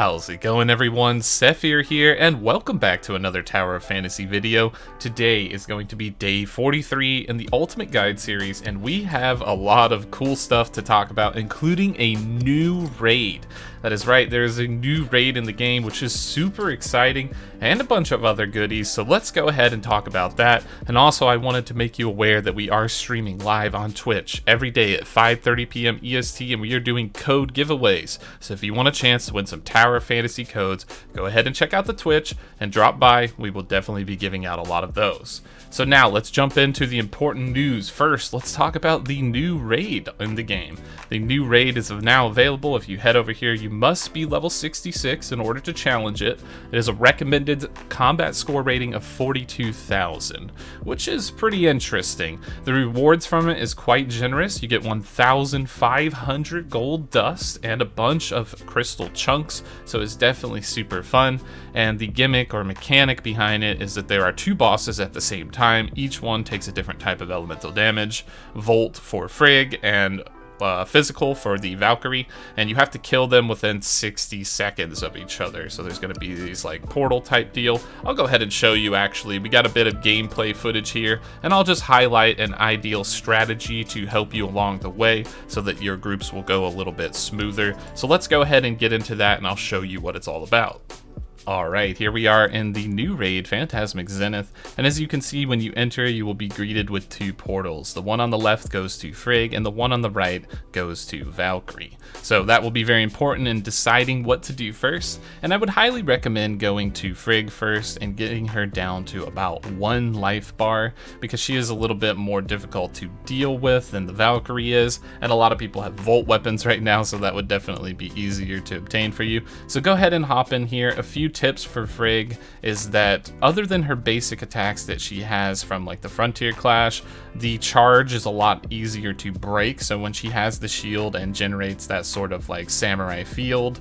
How's it going, everyone? Sethphir here, and welcome back to another Tower of Fantasy video. Today is going to be day 43 in the Ultimate Guide series, and we have a lot of cool stuff to talk about, including a new raid. That is right, there's a new raid in the game, which is super exciting, and a bunch of other goodies, so let's go ahead and talk about that. And also, I wanted to make you aware that we are streaming live on Twitch every day at 5:30 p.m. EST, and we are doing code giveaways. So if you want a chance to win some Tower of Fantasy codes, go ahead and check out the Twitch and drop by. We will definitely be giving out a lot of those. So now let's jump into the important news. First, let's talk about the new raid in the game. The new raid is now available. If you head over here, you must be level 66 in order to challenge it. It is a recommended combat score rating of 42,000, which is pretty interesting. The rewards from it is quite generous. You get 1,500 gold dust and a bunch of crystal chunks, so it's definitely super fun. And the gimmick or mechanic behind it is that there are two bosses at the same time. Each one takes a different type of elemental damage. Volt for Frigg and physical for the Valkyrie, and you have to kill them within 60 seconds of each other. So there's going to be these like portal type deal. I'll go ahead and show you. Actually, we got a bit of gameplay footage here, and I'll just highlight an ideal strategy to help you along the way so that your groups will go a little bit smoother. So let's go ahead and get into that, and I'll show you what it's all about. Alright, here we are in the new raid, Phantasmic Zenith, and as you can see, when you enter, you will be greeted with two portals. The one on the left goes to Frigg, and the one on the right goes to Valkyrie. So that will be very important in deciding what to do first, and I would highly recommend going to Frigg first and getting her down to about 1 life bar, because she is a little bit more difficult to deal with than the Valkyrie is, and a lot of people have Volt weapons right now, so that would definitely be easier to obtain for you. So go ahead and hop in here. A few tips for Frigg is that other than her basic attacks that she has from like the Frontier Clash, the charge is a lot easier to break. So when she has the shield and generates that sort of like samurai field,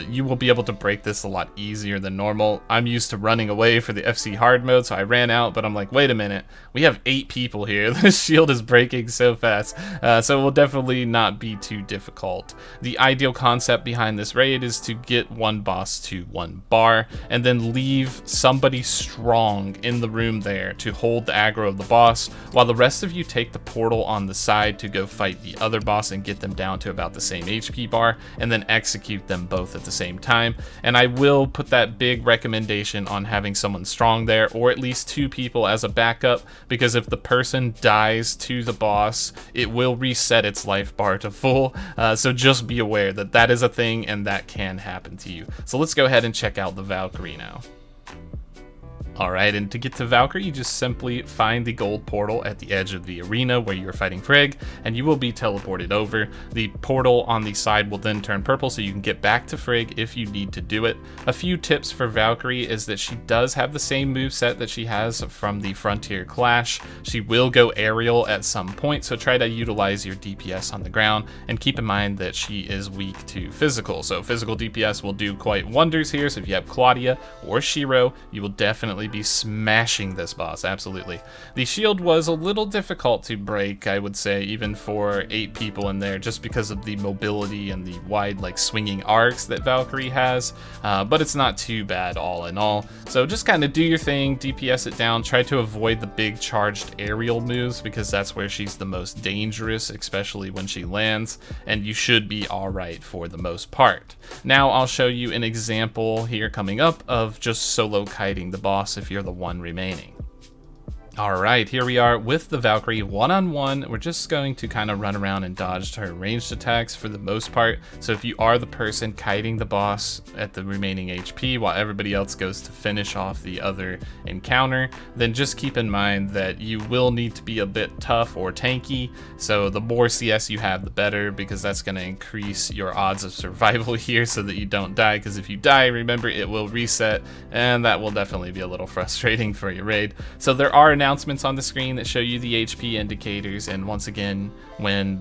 you will be able to break this a lot easier than normal. I'm used to running away for the FC hard mode, so I ran out, but I'm like, wait a minute, we have 8 people here. The shield is breaking so fast, so it will definitely not be too difficult. The ideal concept behind this raid is to get one boss to 1 bar and then leave somebody strong in the room there to hold the aggro of the boss, while the rest of you take the portal on the side to go fight the other boss and get them down to about the same HP bar, and then execute them both at the same time. And I will put that big recommendation on having someone strong there, or at least 2 people as a backup, because if the person dies to the boss, it will reset its life bar to full. So just be aware that that is a thing and that can happen to you. So let's go ahead and check out the Valkyrie now. Alright, and to get to Valkyrie, you just simply find the gold portal at the edge of the arena where you're fighting Frigg, and you will be teleported over. The portal on the side will then turn purple, so you can get back to Frigg if you need to do it. A few tips for Valkyrie is that she does have the same moveset that she has from the Frontier Clash. She will go aerial at some point, so try to utilize your DPS on the ground, and keep in mind that she is weak to physical. So physical DPS will do quite wonders here, so if you have Claudia or Shiro, you will definitely be smashing this boss, absolutely. The shield was a little difficult to break, I would say, even for 8 people in there, just because of the mobility and the wide like swinging arcs that Valkyrie has, but it's not too bad all in all. So just kind of do your thing, DPS it down, try to avoid the big charged aerial moves, because that's where she's the most dangerous, especially when she lands, and you should be alright for the most part. Now I'll show you an example here coming up of just solo kiting the boss if you're the one remaining. Alright, here we are with the Valkyrie one-on-one. We're just going to kind of run around and dodge her ranged attacks for the most part. So if you are the person kiting the boss at the remaining HP while everybody else goes to finish off the other encounter, then just keep in mind that you will need to be a bit tough or tanky. So the more CS you have, the better, because that's going to increase your odds of survival here so that you don't die. Because if you die, remember, it will reset, and that will definitely be a little frustrating for your raid. So there are announcements on the screen that show you the HP indicators, and once again, when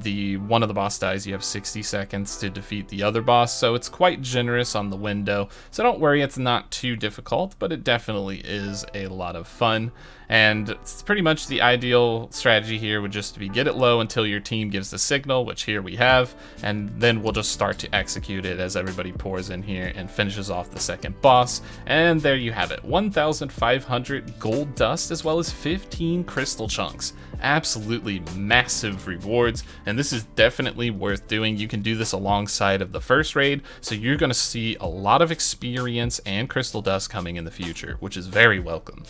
one of the boss dies, you have 60 seconds to defeat the other boss, so it's quite generous on the window. So don't worry, it's not too difficult, but it definitely is a lot of fun. And it's pretty much the ideal strategy here would just be get it low until your team gives the signal, which here we have, and then we'll just start to execute it as everybody pours in here and finishes off the second boss. And there you have it, 1,500 gold dust as well as 15 crystal chunks. Absolutely massive rewards, and this is definitely worth doing. You can do this alongside of the first raid, so you're going to see a lot of experience and crystal dust coming in the future, which is very welcome.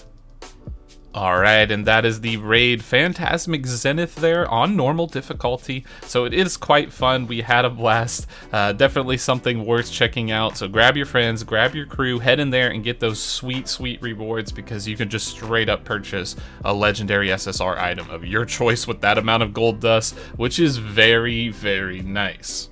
Alright, and that is the raid Phantasmic Zenith there on normal difficulty, so it is quite fun. We had a blast, definitely something worth checking out, so grab your friends, grab your crew, head in there and get those sweet rewards, because you can just straight up purchase a legendary SSR item of your choice with that amount of gold dust, which is very nice.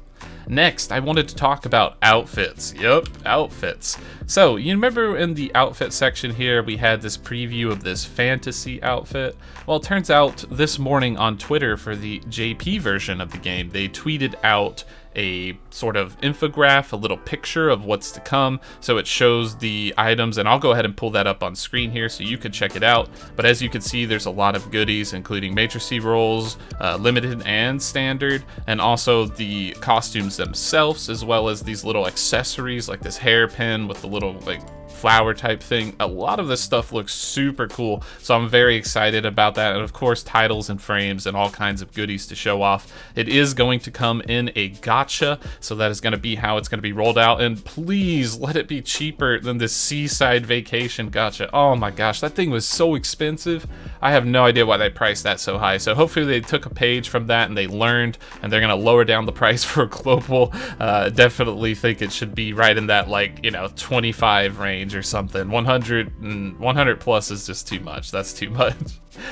Next, I wanted to talk about outfits. Yup, outfits. So, you remember in the outfit section here, we had this preview of this fantasy outfit? Well, it turns out this morning on Twitter for the JP version of the game, they tweeted out a sort of infograph, a little picture of what's to come. So it shows the items, and I'll go ahead and pull that up on screen here so you can check it out. But as you can see, there's a lot of goodies, including matrix rolls, limited and standard, and also the costumes themselves, as well as these little accessories like this hairpin with the little like flower type thing. A lot of this stuff looks super cool, so I'm very excited about that. And of course, titles and frames and all kinds of goodies to show off. It is going to come in a gacha, so that is going to be how it's going to be rolled out. And please let it be cheaper than this Seaside Vacation gacha. Oh my gosh, that thing was so expensive. I have no idea why they priced that so high. So hopefully they took a page from that and they learned, and they're going to lower down the price for global. Definitely think it should be right in that, like, you know, 25 range or something. 100 plus is just too much. That's too much.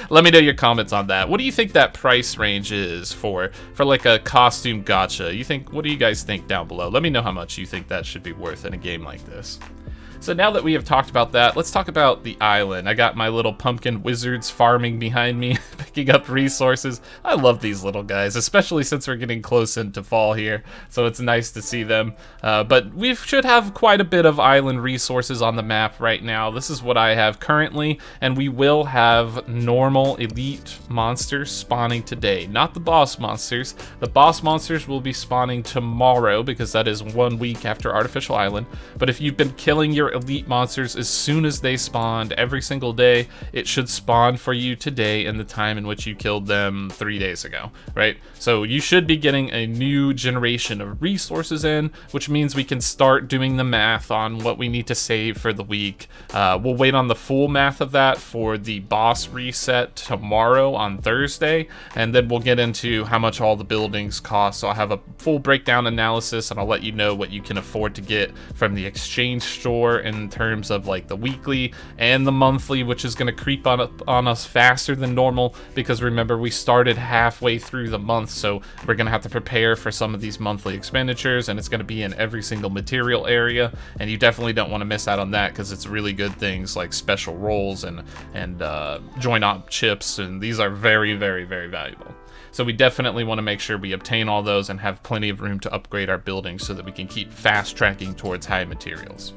Let me know your comments on that. What do you think that price range is for like a costume gacha? What do you guys think down below? Let me know how much you think that should be worth in a game like this. So now that we have talked about that, let's talk about the island. I got my little pumpkin wizards farming behind me, picking up resources. I love these little guys, especially since we're getting close into fall here, so it's nice to see them. But we should have quite a bit of island resources on the map right now. This is what I have currently, and we will have normal elite monsters spawning today. Not the boss monsters. The boss monsters will be spawning tomorrow, because that is 1 week after Artificial Island. But if you've been killing your elite monsters as soon as they spawned every single day, it should spawn for you today in the time in which you killed them 3 days ago, right? So you should be getting a new generation of resources in, which means we can start doing the math on what we need to save for the week. We'll wait on the full math of that for the boss reset tomorrow on Thursday, and then we'll get into how much all the buildings cost. So I'll have a full breakdown analysis, and I'll let you know what you can afford to get from the exchange store in terms of like the weekly and the monthly, which is going to creep on us faster than normal, because remember, we started halfway through the month, so we're going to have to prepare for some of these monthly expenditures, and it's going to be in every single material area, and you definitely don't want to miss out on that, because it's really good things like special rolls and joint op chips, and these are very valuable. So we definitely want to make sure we obtain all those and have plenty of room to upgrade our buildings so that we can keep fast tracking towards high materials.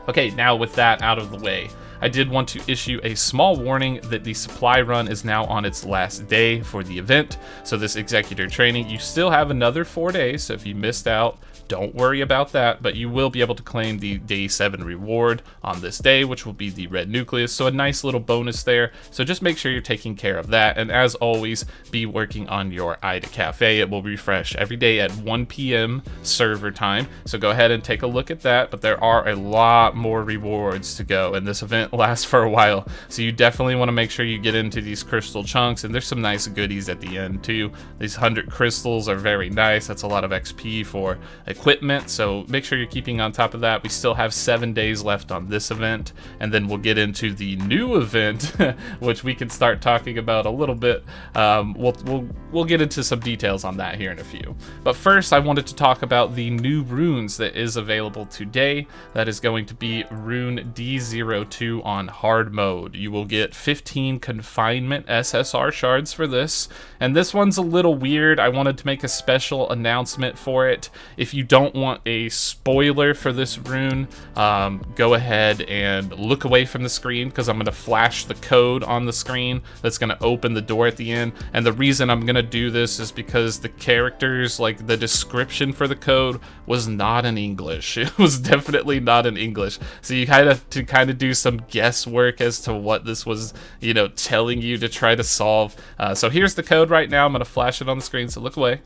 Okay, now with that out of the way, I did want to issue a small warning that the supply run is now on its last day for the event. So this executor training, you still have another 4 days, so if you missed out, don't worry about that, but you will be able to claim the day 7 reward on this day, which will be the red nucleus, so a nice little bonus there. So just make sure you're taking care of that, and as always, be working on your Aida Cafe. It will refresh every day at 1 p.m. server time, so go ahead and take a look at that. But there are a lot more rewards to go, and this event lasts for a while, so you definitely want to make sure you get into these crystal chunks, and there's some nice goodies at the end too. These 100 crystals are very nice. That's a lot of XP for equipment, so make sure you're keeping on top of that. We still have 7 days left on this event, and then we'll get into the new event, which we can start talking about a little bit. We'll get into some details on that here in a few. But first, I wanted to talk about the new runes that is available today. That is going to be rune D02 through on hard mode. You will get 15 confinement SSR shards for this, and this one's a little weird. I wanted to make a special announcement for it. If you don't want a spoiler for this rune, go ahead and look away from the screen, because I'm going to flash the code on the screen that's going to open the door at the end. And the reason I'm going to do this is because the characters, like the description for the code, was not in English. It was definitely not in English, so you had to kind of do some guesswork as to what this was, you know, telling you to try to solve. So here's the code right now. I'm going to flash it on the screen, so look away.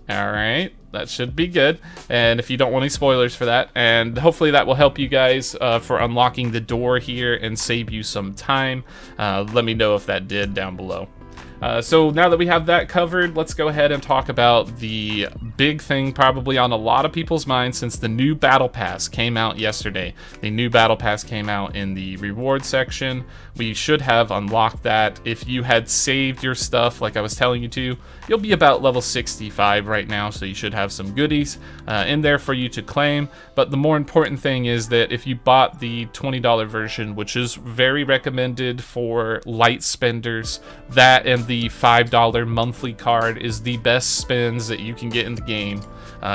All right, that should be good. And if you don't want any spoilers for that, and hopefully that will help you guys for unlocking the door here and save you some time. Let me know if that did down below. So now that we have that covered, let's go ahead and talk about the big thing probably on a lot of people's minds since the new Battle Pass came out yesterday. The new Battle Pass came out in the reward section. We should have unlocked that. If you had saved your stuff like I was telling you to, you'll be about level 65 right now, so you should have some goodies in there for you to claim. But the more important thing is that if you bought the $20 version, which is very recommended for light spenders, that and the $5 monthly card is the best spins that you can get in the game.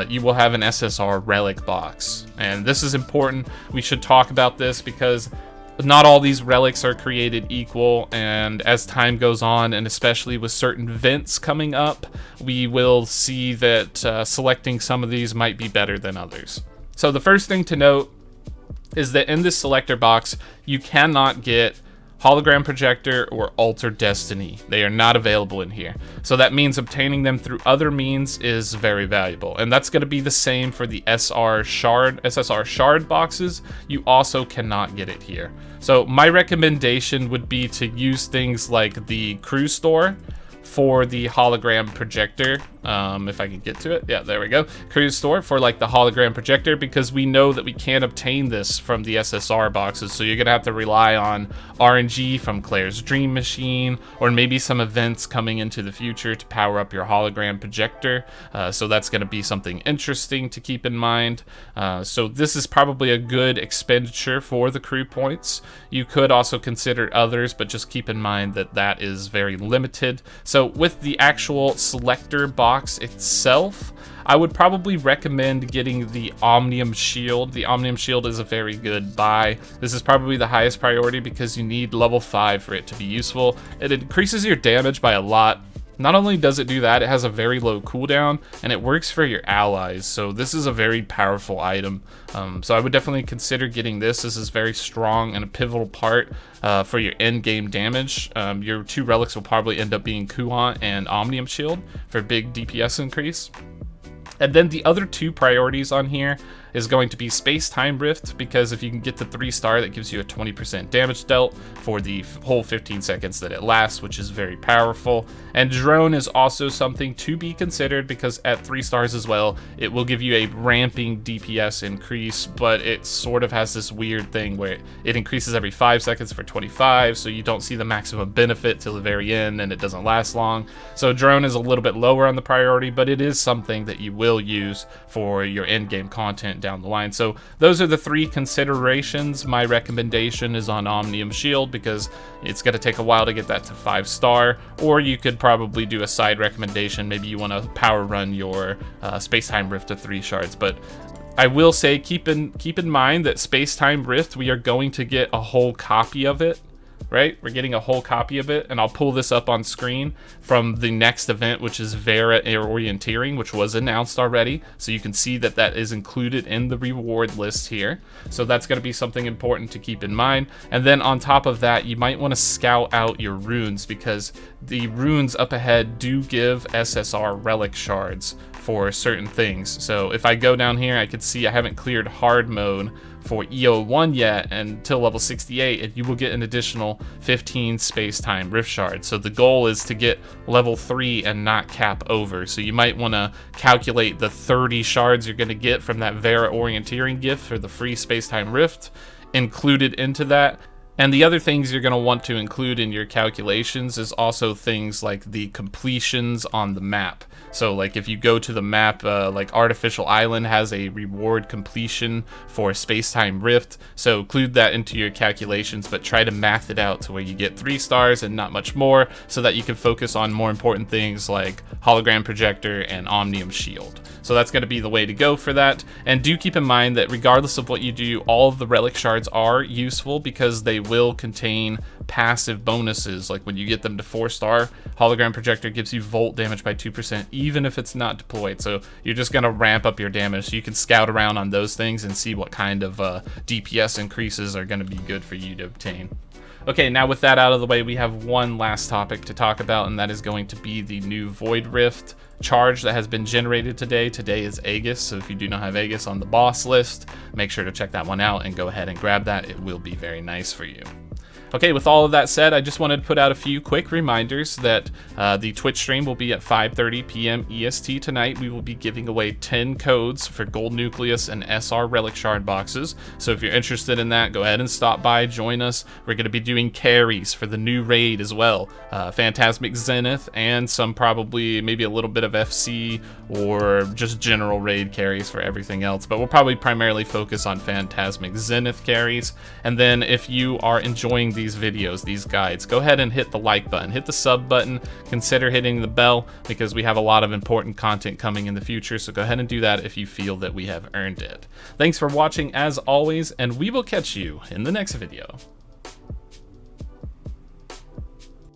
You will have an SSR Relic box. And this is important. We should talk about this because not all these relics are created equal, and as time goes on, and especially with certain events coming up, we will see that selecting some of these might be better than others. So the first thing to note is that in this selector box, you cannot get Hologram Projector or Alter Destiny. They are not available in here. So that means obtaining them through other means is very valuable. And that's going to be the same for the SSR Shard boxes. You also cannot get it here. So my recommendation would be to use things like the Crew Store for the hologram projector. If I can get to it. Yeah, there we go. Cruise Store for like the hologram projector, because we know that we can't obtain this from the SSR boxes. So you're gonna have to rely on RNG from Claire's Dream Machine, or maybe some events coming into the future to power up your hologram projector. So that's gonna be something interesting to keep in mind. So this is probably a good expenditure for the crew points. You could also consider others, but just keep in mind that that is very limited. So with the actual selector box itself, I would probably recommend getting the Omnium Shield. The Omnium Shield is a very good buy. This is probably the highest priority because you need level 5 for it to be useful. It increases your damage by a lot. Not only does it do that, it has a very low cooldown, and it works for your allies, so this is a very powerful item. So I would definitely consider getting this. This is very strong and a pivotal part for your endgame damage. Your two relics will probably end up being Kuhan and Omnium Shield for big DPS increase. And then the other two priorities on here is going to be Space-Time Rift, because if you can get the 3-star, that gives you a 20% damage dealt for the whole 15 seconds that it lasts, which is very powerful. And Drone is also something to be considered, because at 3 stars as well, it will give you a ramping DPS increase, but it sort of has this weird thing where it increases every 5 seconds for 25, so you don't see the maximum benefit till the very end, and it doesn't last long. So Drone is a little bit lower on the priority, but it is something that you will use for your endgame content down the line. So those are the 3 considerations. My recommendation is on Omnium Shield, because it's going to take a while to get that to 5-star, or you could probably do a side recommendation. Maybe you want to power run your Space-Time Rift to 3 shards, but I will say keep in mind that Space-Time Rift, we are going to get a whole copy of it. Right? We're getting a whole copy of it, and I'll pull this up on screen from the next event, which is Vera Orienteering, which was announced already. So you can see that that is included in the reward list here. So that's going to be something important to keep in mind. And then on top of that, you might want to scout out your runes, because the runes up ahead do give SSR relic shards for certain things. So if I go down here, I can see I haven't cleared hard mode for EO1 yet until level 68, and you will get an additional 15 space-time rift shards. So the goal is to get level 3 and not cap over. So you might want to calculate the 30 shards you're going to get from that Vera Orienteering gift for the free space-time rift included into that. And the other things you're going to want to include in your calculations is also things like the completions on the map. So like if you go to the map, like Artificial Island has a reward completion for Space-Time Rift, so include that into your calculations, but try to math it out to where you get 3 stars and not much more, so that you can focus on more important things like Hologram Projector and Omnium Shield. So that's going to be the way to go for that. And do keep in mind that regardless of what you do, all of the relic shards are useful because they will contain passive bonuses. Like when you get them to 4-star, Hologram Projector gives you volt damage by 2%, even if it's not deployed. So you're just going to ramp up your damage. So you can scout around on those things and see what kind of DPS increases are going to be good for you to obtain. Okay, now with that out of the way, we have one last topic to talk about, and that is going to be the new Void Rift charge that has been generated today. Today is Aegis, so if you do not have Aegis on the boss list, make sure to check that one out and go ahead and grab that. It will be very nice for you. Okay, with all of that said, I just wanted to put out a few quick reminders that the Twitch stream will be at 5:30 p.m. EST tonight. We will be giving away 10 codes for Gold Nucleus and SR Relic Shard boxes. So if you're interested in that, go ahead and stop by, join us. We're going to be doing carries for the new raid as well. Phantasmic Zenith and some probably maybe a little bit of FC or just general raid carries for everything else. But we'll probably primarily focus on Phantasmic Zenith carries. And then if you are enjoying these videos, these guides, go ahead and hit the like button, hit the sub button, consider hitting the bell because we have a lot of important content coming in the future, so go ahead and do that if you feel that we have earned it. Thanks for watching as always, and we will catch you in the next video.